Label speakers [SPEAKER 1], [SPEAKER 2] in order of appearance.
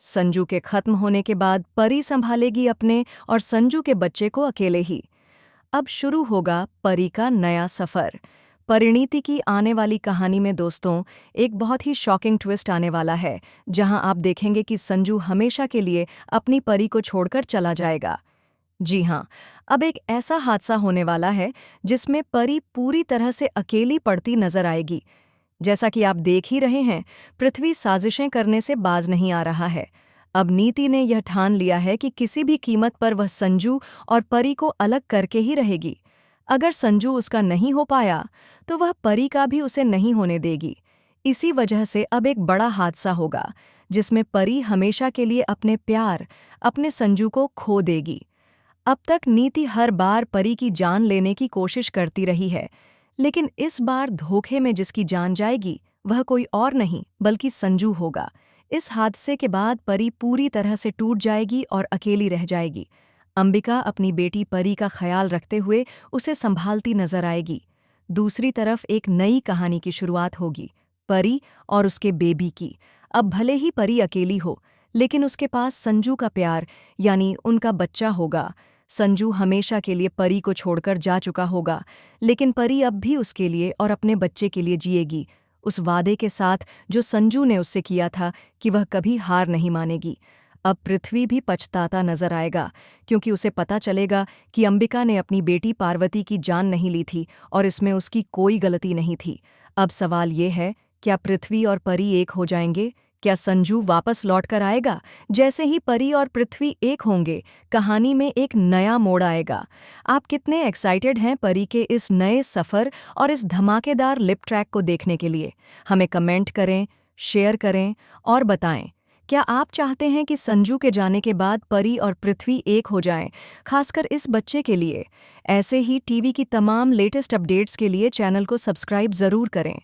[SPEAKER 1] संजू के खत्म होने के बाद परी संभालेगी अपने और संजू के बच्चे को अकेले ही। अब शुरू होगा परी का नया सफर। परिणीति की आने वाली कहानी में दोस्तों एक बहुत ही शॉकिंग ट्विस्ट आने वाला है, जहां आप देखेंगे कि संजू हमेशा के लिए अपनी परी को छोड़कर चला जाएगा। जी हाँ, अब एक ऐसा हादसा होने वाला है जिसमें परी पूरी तरह से अकेली पड़ती नजर आएगी। जैसा कि आप देख ही रहे हैं, पृथ्वी साजिशें करने से बाज नहीं आ रहा है। अब नीति ने यह ठान लिया है कि किसी भी कीमत पर वह संजू और परी को अलग करके ही रहेगी। अगर संजू उसका नहीं हो पाया, तो वह परी का भी उसे नहीं होने देगी। इसी वजह से अब एक बड़ा हादसा होगा, जिसमें परी हमेशा के लिए अपने प्यार, अपने संजू को खो देगी। अब तक नीति हर बार परी की जान लेने की कोशिश करती रही है, लेकिन इस बार धोखे में जिसकी जान जाएगी वह कोई और नहीं बल्कि संजू होगा। इस हादसे के बाद परी पूरी तरह से टूट जाएगी और अकेली रह जाएगी। अंबिका अपनी बेटी परी का ख्याल रखते हुए उसे संभालती नजर आएगी। दूसरी तरफ एक नई कहानी की शुरुआत होगी, परी और उसके बेबी की। अब भले ही परी अकेली हो, लेकिन उसके पास संजू का प्यार यानी उनका बच्चा होगा। संजू हमेशा के लिए परी को छोड़कर जा चुका होगा, लेकिन परी अब भी उसके लिए और अपने बच्चे के लिए जिएगी, उस वादे के साथ जो संजू ने उससे किया था कि वह कभी हार नहीं मानेगी। अब पृथ्वी भी पछताता नजर आएगा, क्योंकि उसे पता चलेगा कि अंबिका ने अपनी बेटी पार्वती की जान नहीं ली थी और इसमें उसकी कोई गलती नहीं थी। अब सवाल ये है, क्या पृथ्वी और परी एक हो जाएंगे? क्या संजू वापस लौट कर आएगा? जैसे ही परी और पृथ्वी एक होंगे, कहानी में एक नया मोड़ आएगा। आप कितने एक्साइटेड हैं परी के इस नए सफ़र और इस धमाकेदार लिप ट्रैक को देखने के लिए? हमें कमेंट करें, शेयर करें और बताएं, क्या आप चाहते हैं कि संजू के जाने के बाद परी और पृथ्वी एक हो जाएं, खासकर इस बच्चे के लिए? ऐसे ही टीवी की तमाम लेटेस्ट अपडेट्स के लिए चैनल को सब्सक्राइब ज़रूर करें।